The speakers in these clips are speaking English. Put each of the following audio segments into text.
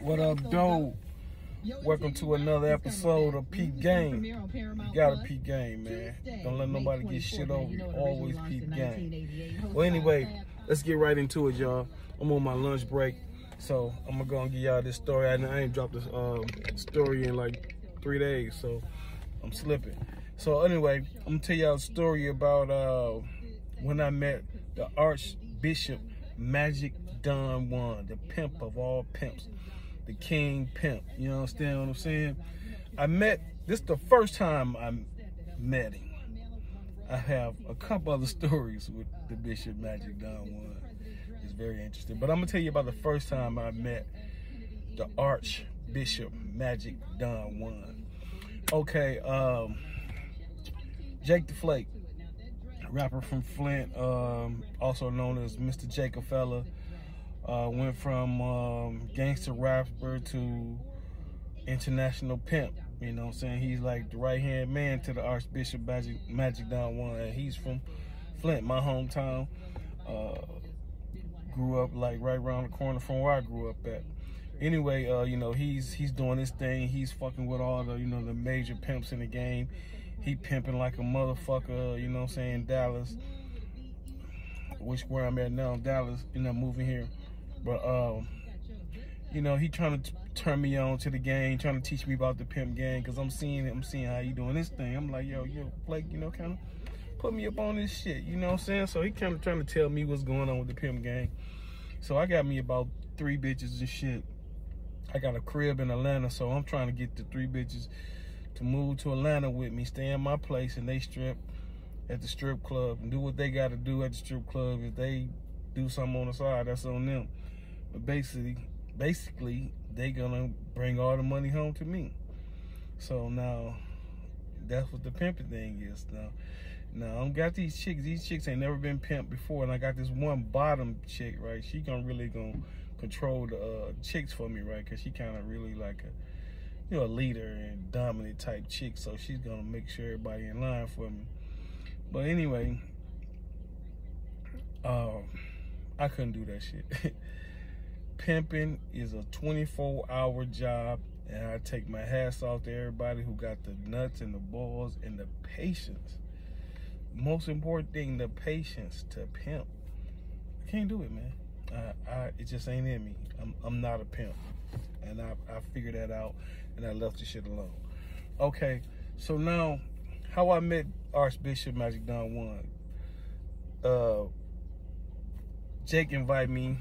What up, doe? Welcome to another episode of Peep Game. You gotta peep game, man. Don't let nobody get shit over you. Always peep game. Well, anyway, let's get right into it, y'all. I'm on my lunch break, so I'm gonna go and give y'all this story. I ain't dropped this story in like 3 days, so I'm slipping. So anyway, I'm gonna tell y'all a story about when I met the Archbishop Magic Don Juan, the pimp of all pimps, the king pimp. You understand what I'm saying? This is the first time I met him. I have a couple other stories with the Bishop Magic Don Juan. It's very interesting. But I'm gonna tell you about the first time I met the Archbishop Magic Don Juan. Okay, Jake the Flake, rapper from Flint, also known as Mr. Jacob Fella, went from gangster rapper to international pimp. You know what I'm saying? He's like the right-hand man to the Archbishop Magic Don Juan. And he's from Flint, my hometown. Grew up like right around the corner from where I grew up at. Anyway, you know, he's doing his thing. He's fucking with all the, you know, the major pimps in the game. He pimping like a motherfucker, you know what I'm saying, Dallas. Which where I'm at now, Dallas, you know, moving here. But, you know, he trying to turn me on to the game, trying to teach me about the pimp game, because I'm seeing how he doing this thing. I'm like, yo, Blake, you know, kind of put me up on this shit, you know what I'm saying? So he kind of trying to tell me what's going on with the pimp game. So I got me about 3 bitches and shit. I got a crib in Atlanta, so I'm trying to get the 3 bitches to move to Atlanta with me, stay in my place, and they strip at the strip club and do what they got to do at the strip club. If they do something on the side, that's on them. But basically, they gonna bring all the money home to me. So now, that's what the pimping thing is. Now I got these chicks. These chicks ain't never been pimped before, and I got this one bottom chick, right? She really gonna control the chicks for me, right? Cause she kind of really like a, you know, a leader and dominant type chick. So she's gonna make sure everybody in line for me. But anyway, I couldn't do that shit. Pimping is a 24-hour job, and I take my hats off to everybody who got the nuts and the balls and the patience. Most important thing, the patience to pimp. I can't do it, man. It just ain't in me. I'm not a pimp, and I figured that out, and I left the shit alone. Okay, so now, how I met Archbishop Magic Don Juan. Jake invited me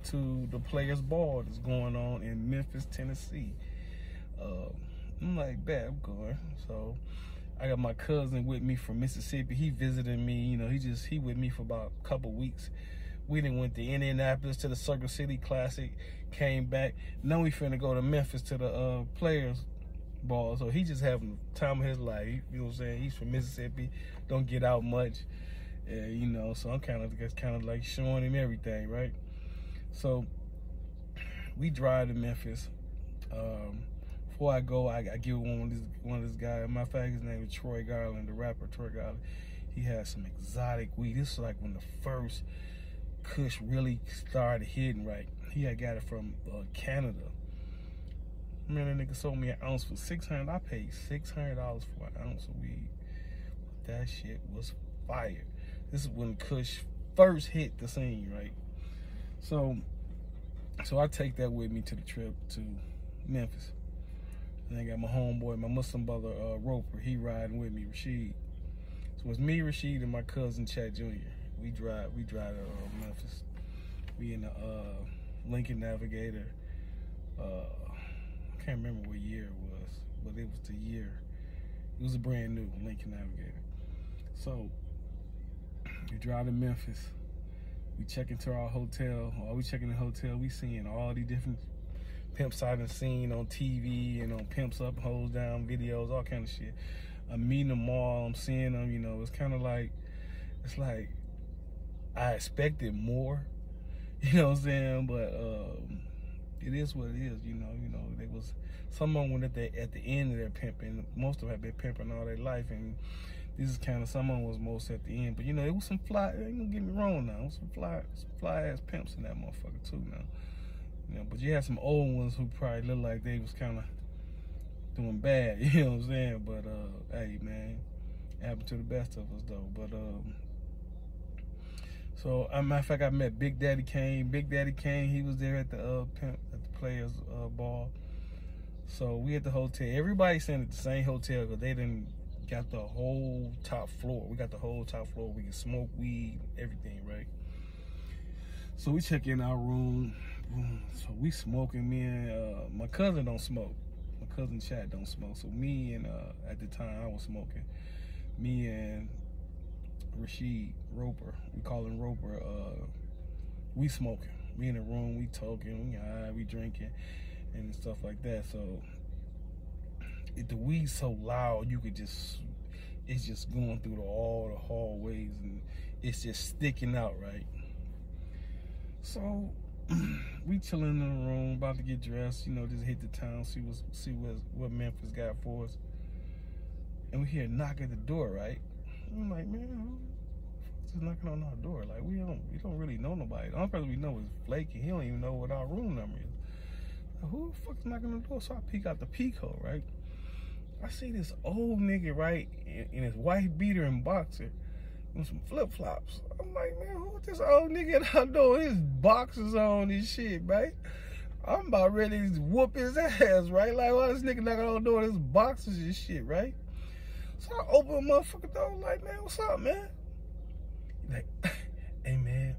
to the Players Ball that's going on in Memphis, Tennessee. I'm like, bet, I'm going. So I got my cousin with me from Mississippi. He visited me, you know, he with me for about a couple weeks. We then went to Indianapolis to the Circle City Classic, came back. Now we finna go to Memphis to the Players Ball. So he just having the time of his life. You know what I'm saying? He's from Mississippi, don't get out much. You know, so I'm kind of like showing him everything, right? So we drive to Memphis. Before I go, I get one of this guy. Matter of fact, his name is Troy Garland, the rapper Troy Garland. He has some exotic weed. This is like when the first Kush really started hitting, right? He had got it from Canada. Man, that nigga sold me an ounce for $600. I paid $600 for an ounce of weed. But that shit was fire. This is when Kush first hit the scene, right? So I take that with me to the trip to Memphis. And I got my homeboy, my Muslim brother, Roper. He riding with me, Rashid. So it's me, Rashid, and my cousin, Chad Jr. We drive to Memphis. We in the Lincoln Navigator. I can't remember what year it was, but it was the year. It was a brand new Lincoln Navigator. So we drive to Memphis. We check into our hotel. While we check in the hotel, we seeing all these different pimps I've been seen on TV and on pimps up, hoes down videos, all kind of shit. I'm meeting them all. I'm seeing them. You know, it's kind of like, it's like I expected more. You know what I'm saying? But it is what it is. You know, there was someone when at the end of their pimping. Most of them have been pimping all their life, and this is kind of someone was most at the end. But you know, it was some fly. Ain't gonna get me wrong now. Some fly ass pimps in that motherfucker too now. You know, But you had some old ones who probably looked like they was kind of doing bad, you know what I'm saying? But hey, man, it happened to the best of us though. But so as a matter of fact, I met Big Daddy Kane. Big Daddy Kane, he was there at the players ball. So we at the hotel. Everybody staying at the same hotel because they didn't got the whole top floor. We got the whole top floor. We can smoke weed, everything, right? So we check in our room. So we smoking. Me and my cousin don't smoke. My cousin Chad don't smoke. So me and at the time I was smoking. Me and Rashid Roper, we call him Roper. We smoking. We in the room. We talking. We drinking and stuff like that. So the weed's so loud, you could just, it's just going through all the hallways and it's just sticking out, right? So we chilling in the room, about to get dressed, you know, just hit the town, see what Memphis got for us. And we hear a knock at the door, right? I'm like, man, who's just knocking on our door? Like, we don't really know nobody. The only person we know is Flake, and he don't even know what our room number is. Like, who the fuck's knocking on the door? So I peek out the peek hole, right? I see this old nigga, right, in his white beater and boxer with some flip-flops. I'm like, man, who's this old nigga at our door? His boxers on and shit, right? I'm about ready to whoop his ass, right? Like, why this nigga knocking on the door with his boxers and shit, right? So I open the motherfucking door, like, man, what's up, man? He's like, hey, man,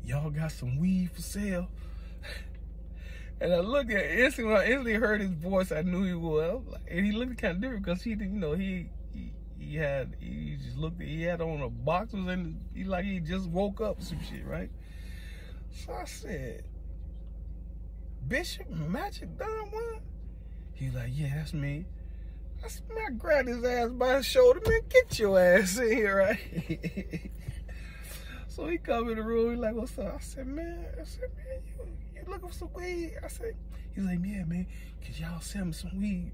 y'all got some weed for sale? And I looked at it, instantly, when I instantly heard his voice, I knew he was. And he looked kind of different because he didn't, you know, he had on a boxers and he just woke up some shit, right? So I said, Bishop Magic Don Juan? He was like, yeah, that's me. I said, man, I grabbed his ass by his shoulder, man, get your ass in here, right? So he come in the room, he like, what's up? I said, man, you looking for some weed? I said, he's like, yeah, man, cause y'all sell me some weed.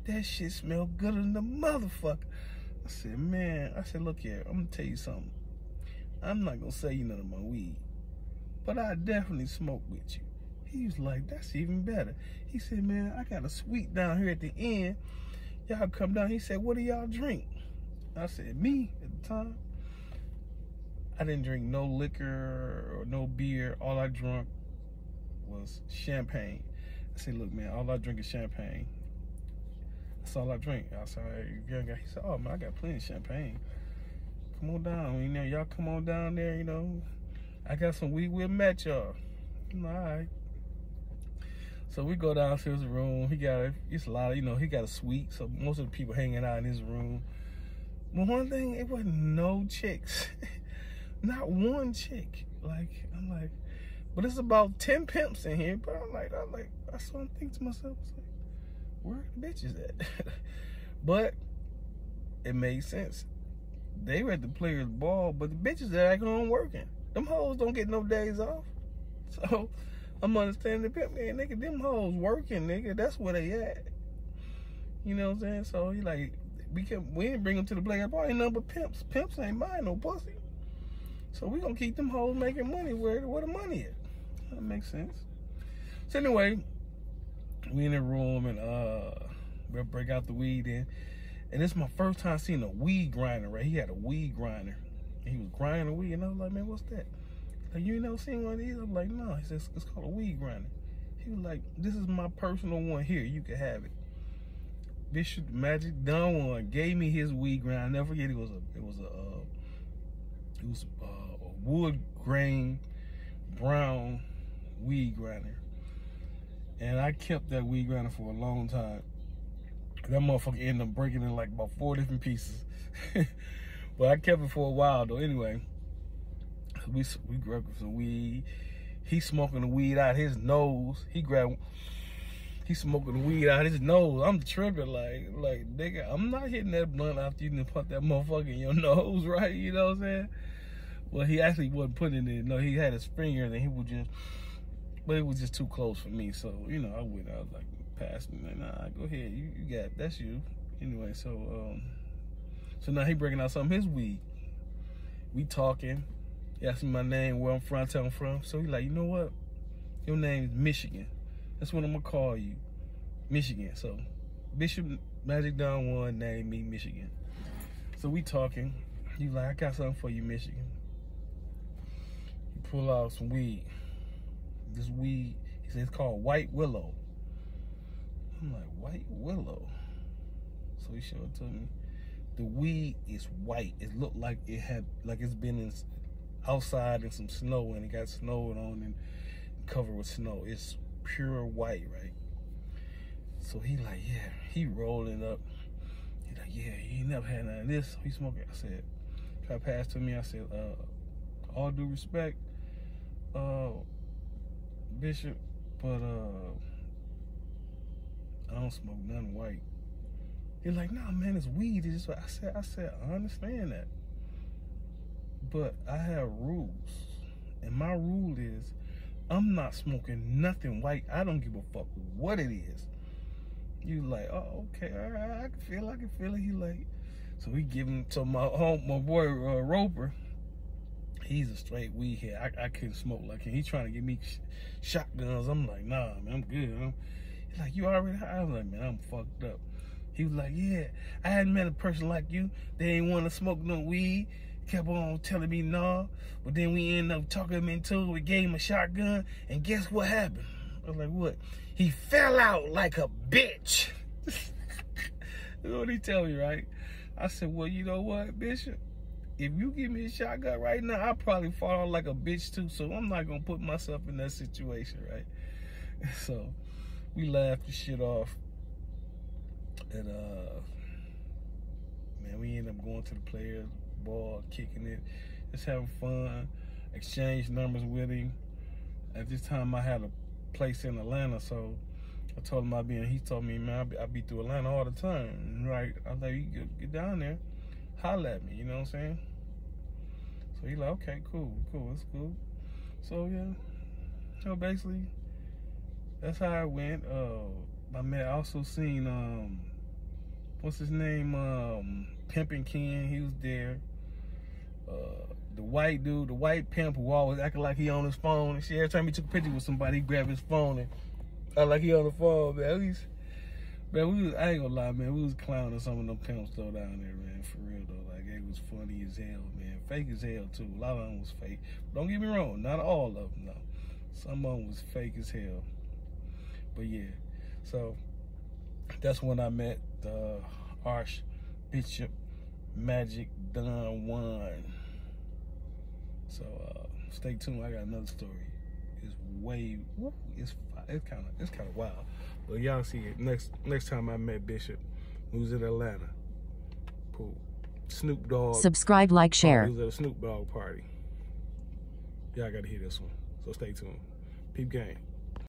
That shit smell good than the motherfucker. I said, man, look here, I'm gonna tell you something. I'm not gonna sell you none of my weed, but I definitely smoke with you. He was like, that's even better. He said, man, I got a suite down here at the end. Y'all come down. He said, what do y'all drink? I said, me, at the time, I didn't drink no liquor or no beer. All I drank was champagne. I said, look, man, all I drink is champagne. That's all I drink. I said, he said, oh, man, I got plenty of champagne. Come on down. You know, y'all come on down there, you know. I got some weed. We'll match y'all. All right. So we go downstairs the room. It's a lot of, you know, he got a suite. So most of the people hanging out in his room. But one thing, it wasn't no chicks. Not one chick. Like, I'm like, but it's about 10 pimps in here. But I started to think to myself, I was like, where are the bitches at? But it made sense. They were at the players' ball, but the bitches are at home working. Them hoes don't get no days off. So I'm understanding the pimp man, nigga, them hoes working, nigga. That's where they at. You know what I'm saying? So he like, we didn't bring them to the players' ball. Ain't nothing but pimps. Pimps ain't buying no pussy. So we gonna keep them hoes making money where the money is. That makes sense. So anyway, we in the room and we'll break out the weed in. And this is my first time seeing a weed grinder, right? He had a weed grinder. And he was grinding the weed and I was like, man, what's that? Like, you ain't never seen one of these? I'm like, no. He says, it's called a weed grinder. He was like, this is my personal one here. You can have it. Bishop Magic Don Juan gave me his weed grinder. I'll never forget, it was a wood grain brown weed grinder. And I kept that weed grinder for a long time. That motherfucker ended up breaking in like about 4 different pieces. But I kept it for a while though. Anyway, we grabbed some weed. He smoking the weed out his nose. He smoking the weed out his nose. I'm tripping like nigga, I'm not hitting that blunt after you done put that motherfucker in your nose, right? You know what I'm saying? Well, he actually wasn't putting it in. No, he had his finger and he would just, but it was just too close for me. So, you know, I was like, pass me. Like, nah, go ahead. You got, that's you. Anyway, so now he breaking out some of his weed. We talking. He asked me my name, where I'm from, tell him from. So he like, you know what? Your name is Michigan. That's what I'm gonna call you, Michigan. So Bishop Magic Don Juan named me Michigan. So we talking. He like, I got something for you, Michigan. He pull out some weed. This weed, he said it's called White Willow. I'm like, White Willow? So he showed it to me. The weed is white. It looked like it's been outside in some snow, and it got snowed on and covered with snow. It's pure white, right? So he like, yeah, he rolling up. He like, yeah, he never had none of this. He smoking. I said, try to pass to me. I said, all due respect, Bishop, but I don't smoke nothing white. He's like, nah, man, it's weed. It's just, I said, I understand that, but I have rules, and my rule is, I'm not smoking nothing white. I don't give a fuck what it is. You like, oh, okay, all right, I can feel it. He like, so we give him to my boy Roper. He's a straight weed head. I couldn't smoke like him. He trying to give me shotguns. I'm like, nah, man, I'm good. He's like, you already high? I was like, man, I'm fucked up. He was like, yeah, I hadn't met a person like you. They ain't want to smoke no weed. Kept on telling me no, but then we ended up talking him into it. We gave him a shotgun, and guess what happened? I was like, what? He fell out like a bitch. That's what he tell me, right? I said, well, you know what, Bishop? If you give me a shotgun right now, I'll probably fall out like a bitch too, so I'm not going to put myself in that situation, right? So we laughed the shit off, and man, we ended up going to the players' ball, kicking it, just having fun, exchanged numbers with him. At this time, I had a place in Atlanta, so I told him I'd be in. He told me, man, I be through Atlanta all the time. Right? I was like, you get down there, holla at me, you know what I'm saying? So he like, okay, cool, it's cool. So yeah, so basically, that's how it went. I man, I also seen what's his name? Pimpin' Ken, he was there. The white dude, the white pimp who always acting like he on his phone and shit. Every time he took a picture with somebody, he grabbed his phone and act like he on the phone, man. I ain't gonna lie, man, we was clowning some of them pimps though down there, man, for real though. Like, it was funny as hell, man. Fake as hell too. A lot of them was fake. Don't get me wrong, not all of them, no. Some of them was fake as hell. But yeah, so that's when I met Archbishop Magic Don Juan. So stay tuned. I got another story. It's it's kind of wild. But y'all see it next time I met Bishop, who was in Atlanta. Cool. Snoop Dogg. Subscribe, like, share. He was at a Snoop Dogg party. Y'all got to hear this one. So stay tuned. Peep game.